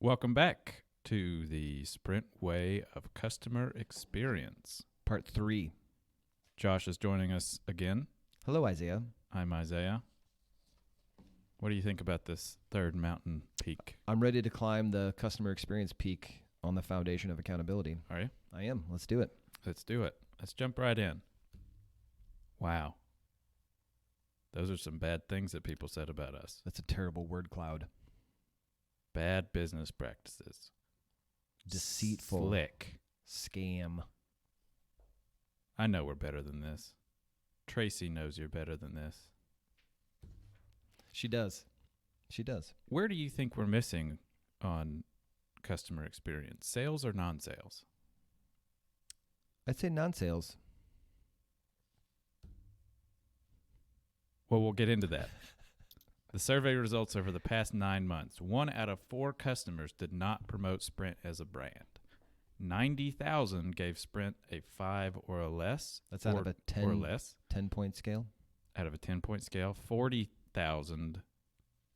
Welcome back to the Sprint Way of Customer Experience. Part 3. Josh is joining us again. Hello, Isaiah. I'm Isaiah. What do you think about this third mountain peak? I'm ready to climb the customer experience peak on the foundation of accountability. Are you? I am. Let's do it. Let's do it. Let's jump right in. Wow. Those are some bad things that people said about us. That's a terrible word cloud. Bad business practices. Deceitful. Slick. Scam. I know we're better than this. Tracy knows you're better than this. She does. She does. Where do you think we're missing on customer experience? Sales or non-sales? I'd say non-sales. Well, we'll get into that. The survey results over the past 9 months. 1 out of 4 customers did not promote Sprint as a brand. 90,000 gave Sprint a 5 or a less. That's out of a 10 or less. 10-point scale. Out of a 10-point scale. 40,000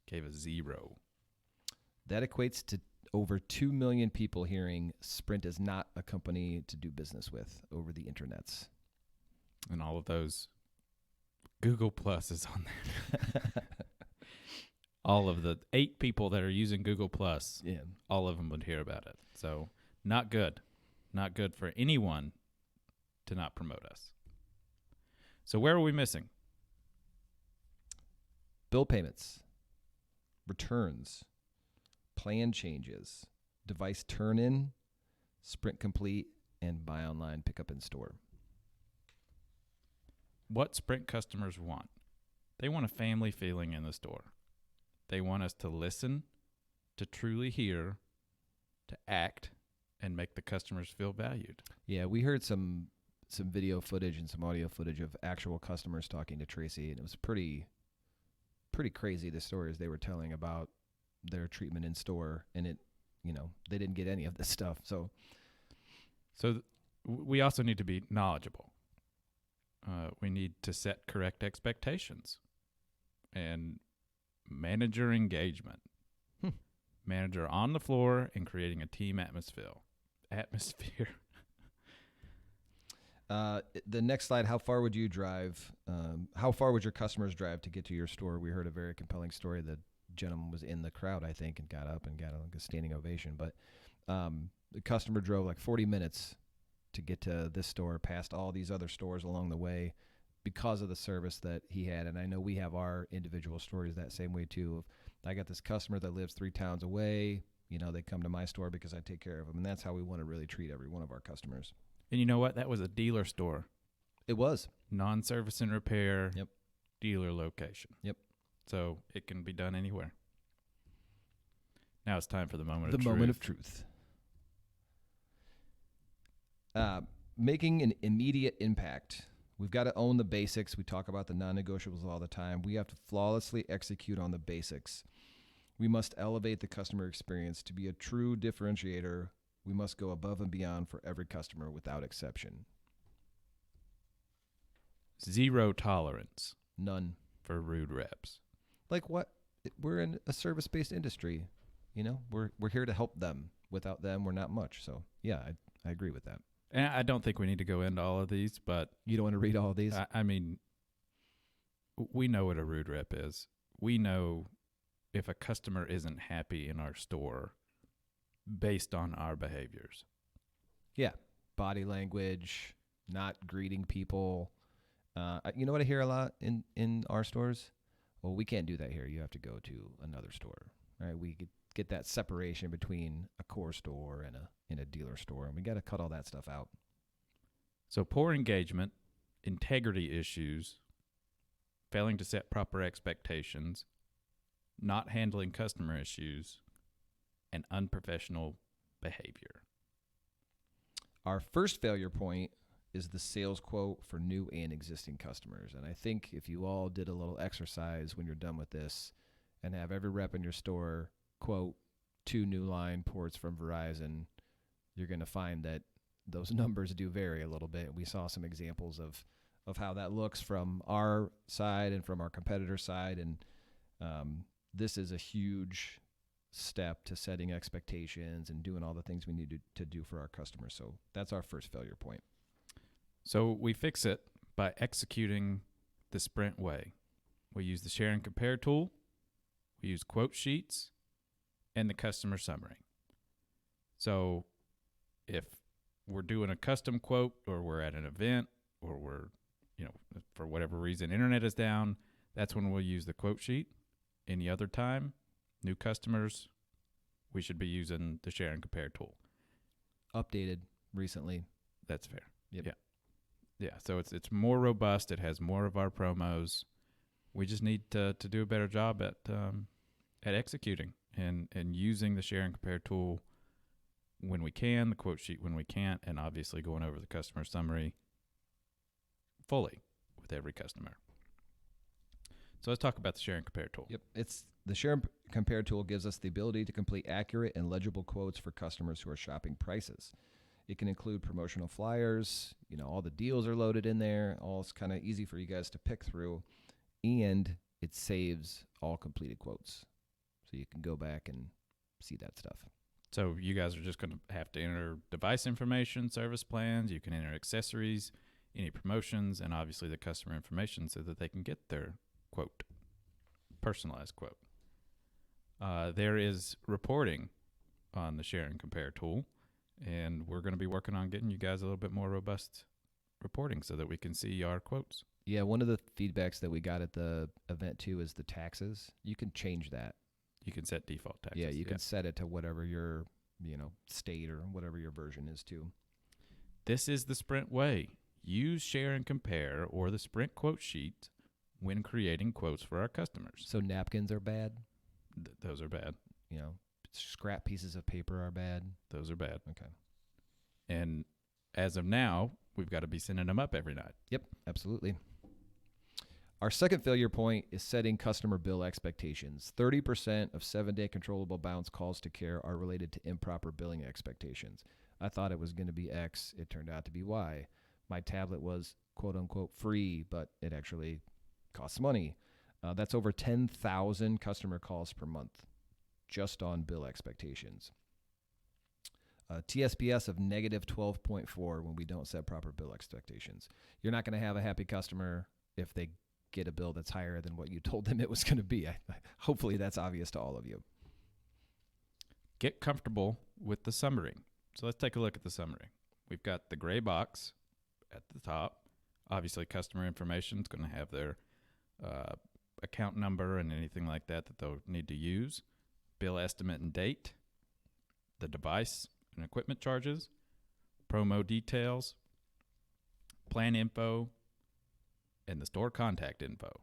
gave a 0. That equates to over 2 million people hearing Sprint is not a company to do business with over the internets. And all of those, Google Plus is on there. All of the 8 people that are using Google Plus, all of them would hear about it. So not good. Not good for anyone to not promote us. So where are we missing? Bill payments, returns, plan changes, device turn-in, Sprint Complete, and buy online, pick up in store. What Sprint customers want? They want a family feeling in the store. They want us to listen, to truly hear, to act, and make the customers feel valued. Yeah, we heard some video footage and some audio footage of actual customers talking to Tracy, and it was pretty crazy, the stories they were telling about their treatment in store, and they didn't get any of this stuff. So we also need to be knowledgeable. We need to set correct expectations and manager engagement. Manager on the floor and creating a team atmosphere. The next slide, how far would you drive? How far would your customers drive to get to your store? We heard a very compelling story. The gentleman was in the crowd, I think, and got up and got a standing ovation. But the customer drove like 40 minutes to get to this store, past all these other stores along the way because of the service that he had. And I know we have our individual stories that same way too. I got this customer that lives 3 towns away. They come to my store because I take care of them. And that's how we want to really treat every one of our customers. And you know what? That was a dealer store. It was. Non-service and repair. Yep. Dealer location. Yep. So it can be done anywhere. Now it's time for the moment of truth. The moment of truth. Making an immediate impact. We've got to own the basics. We talk about the non-negotiables all the time. We have to flawlessly execute on the basics. We must elevate the customer experience. To be a true differentiator, we must go above and beyond for every customer without exception. 0 tolerance. None. For rude reps. Like what? We're in a service-based industry. We're here to help them. Without them, we're not much. So, yeah, I agree with that. And I don't think we need to go into all of these, but... You don't want to read all of these? I mean, we know what a rude rep is. We know if a customer isn't happy in our store based on our behaviors. Yeah. Body language, not greeting people. You know what I hear a lot in our stores? Well, we can't do that here. You have to go to another store. Right? We get that separation between a core store and a dealer store, and we got to cut all that stuff out. So poor engagement, integrity issues, failing to set proper expectations, not handling customer issues, and unprofessional behavior. Our first failure point is the sales quote for new and existing customers. And I think if you all did a little exercise when you're done with this and have every rep in your store quote 2 new line ports from Verizon, you're going to find that those numbers do vary a little bit. We saw some examples of how that looks from our side and from our competitor side. And this is a huge step to setting expectations and doing all the things we need to do for our customers. So that's our first failure point. So we fix it by executing the Sprint way. We use the share and compare tool. We use quote sheets and the customer summary. So if we're doing a custom quote, or we're at an event, or we're, for whatever reason, internet is down, that's when we'll use the quote sheet. Any other time, new customers, we should be using the share and compare tool. Updated recently. That's fair. Yep. Yeah. So it's more robust. It has more of our promos. We just need to do a better job at executing and using the share and compare tool when we can, the quote sheet when we can't, and obviously going over the customer summary fully with every customer. So let's talk about the share and compare tool. Yep. It's the share and compare tool gives us the ability to complete accurate and legible quotes for customers who are shopping prices. It can include promotional flyers, all the deals are loaded in there, all it's kind of easy for you guys to pick through, and it saves all completed quotes. So you can go back and see that stuff. So you guys are just going to have to enter device information, service plans. You can enter accessories, any promotions, and obviously the customer information so that they can get their quote, personalized quote. There is reporting on the share and compare tool, and we're going to be working on getting you guys a little bit more robust reporting so that we can see our quotes. Yeah, one of the feedbacks that we got at the event too is the taxes. You can change that. You can set default taxes. Yeah, you can set it to whatever your, state or whatever your version is too. This is the Sprint way. Use share and compare or the Sprint quote sheet when creating quotes for our customers. So napkins are bad? Those are bad. Scrap pieces of paper are bad? Those are bad. Okay. And as of now, we've got to be sending them up every night. Yep, absolutely. Our second failure point is setting customer bill expectations. 30% of 7-day controllable bounce calls to care are related to improper billing expectations. I thought it was going to be X. It turned out to be Y. My tablet was quote unquote free, but it actually costs money. That's over 10,000 customer calls per month just on bill expectations. TSPS of negative 12.4 when we don't set proper bill expectations. You're not going to have a happy customer if they get a bill that's higher than what you told them it was going to be. Hopefully that's obvious to all of you. Get comfortable with the summary. So let's take a look at the summary. We've got the gray box at the top. Obviously, customer information is going to have their account number and anything like that they'll need to use. Bill estimate and date. The device and equipment charges. Promo details. Plan info. And the store contact info.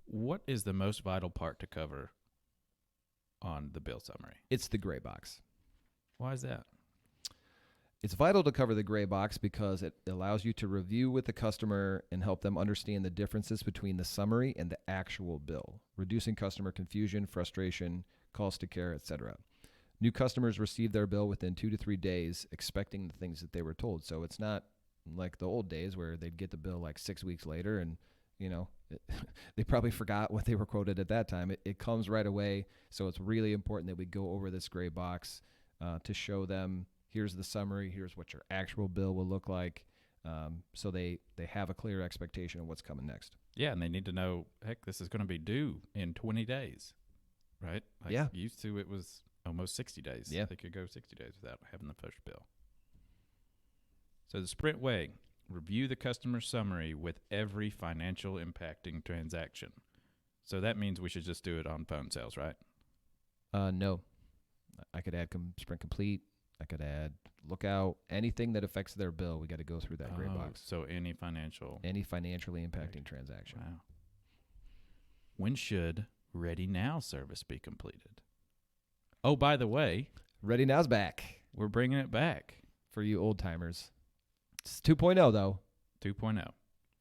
What is the most vital part to cover on the bill summary? It's the gray box. Why is that? It's vital to cover the gray box because it allows you to review with the customer and help them understand the differences between the summary and the actual bill, reducing customer confusion, frustration, calls to care, etc. New customers receive their bill within 2 to 3 days, expecting the things that they were told. So it's not like the old days where they'd get the bill like 6 weeks later and, they probably forgot what they were quoted at that time. It comes right away. So it's really important that we go over this gray box to show them, here's the summary, here's what your actual bill will look like. So they have a clear expectation of what's coming next. Yeah, and they need to know, heck, this is going to be due in 20 days, right? Yeah. Used to, it was almost 60 days. Yeah. They could go 60 days without having the first bill. So the Sprint way, review the customer summary with every financial impacting transaction. So that means we should just do it on phone sales, right? No. I could add Sprint Complete. I could add Lookout. Anything that affects their bill, we got to go through that gray box. So any financially impacting transaction. Wow. When should Ready Now service be completed? Oh, by the way, Ready Now's back. We're bringing it back for you old timers. It's 2.0 though. 2.0.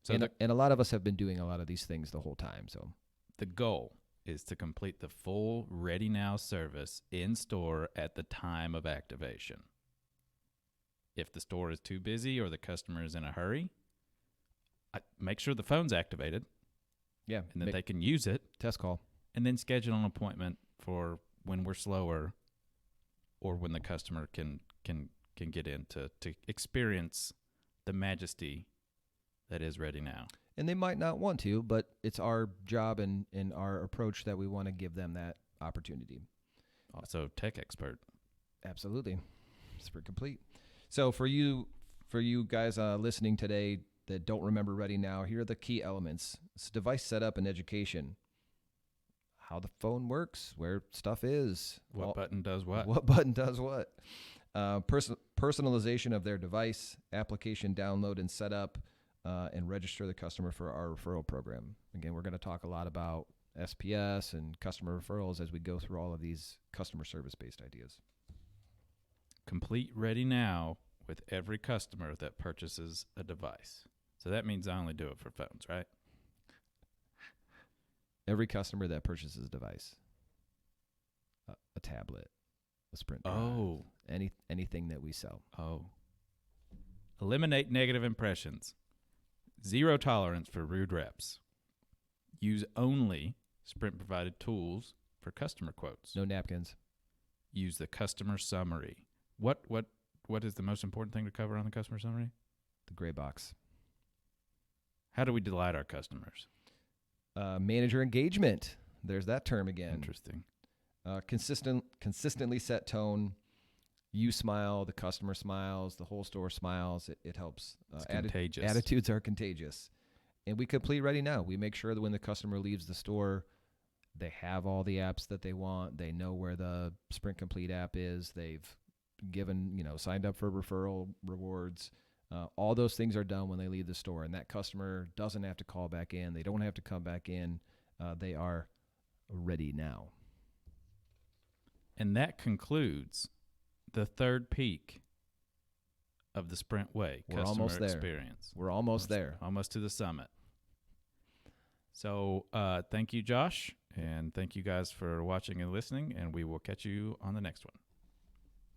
So and a lot of us have been doing a lot of these things the whole time. So the goal is to complete the full Ready Now service in store at the time of activation. If the store is too busy or the customer is in a hurry, make sure the phone's activated. Yeah. And that they can use it. Test call. And then schedule an appointment for when we're slower, or when the customer can get in to experience the majesty that is Ready Now. And they might not want to, but it's our job and our approach that we want to give them that opportunity. Also, tech expert. Absolutely. Sprint Complete. So for you guys listening today that don't remember Ready Now, here are the key elements. It's device setup and education. How the phone works, where stuff is. What button does what. What button does what. Personalization of their device, application download and setup, and register the customer for our referral program. Again, we're going to talk a lot about SPS and customer referrals as we go through all of these customer service-based ideas. Complete Ready Now with every customer that purchases a device. So that means I only do it for phones, right? Every customer that purchases a device, a tablet, a Sprint drive, anything that we sell. Eliminate negative impressions. 0 tolerance for rude reps. Use only Sprint-provided tools for customer quotes. No napkins. Use the customer summary. What is the most important thing to cover on the customer summary? The gray box. How do we delight our customers? Manager engagement. There's that term again. Interesting. Consistently set tone. You smile, the customer smiles, the whole store smiles. It helps. It's contagious. Attitudes are contagious. And we complete Ready Now. We make sure that when the customer leaves the store, they have all the apps that they want. They know where the Sprint Complete app is. They've signed up for referral rewards. All those things are done when they leave the store, and that customer doesn't have to call back in. They don't have to come back in. They are ready now. And that concludes the third peak of the Sprint Way. We're customer almost there. Experience. We're almost there. Almost to the summit. So thank you, Josh, and thank you guys for watching and listening, and we will catch you on the next one.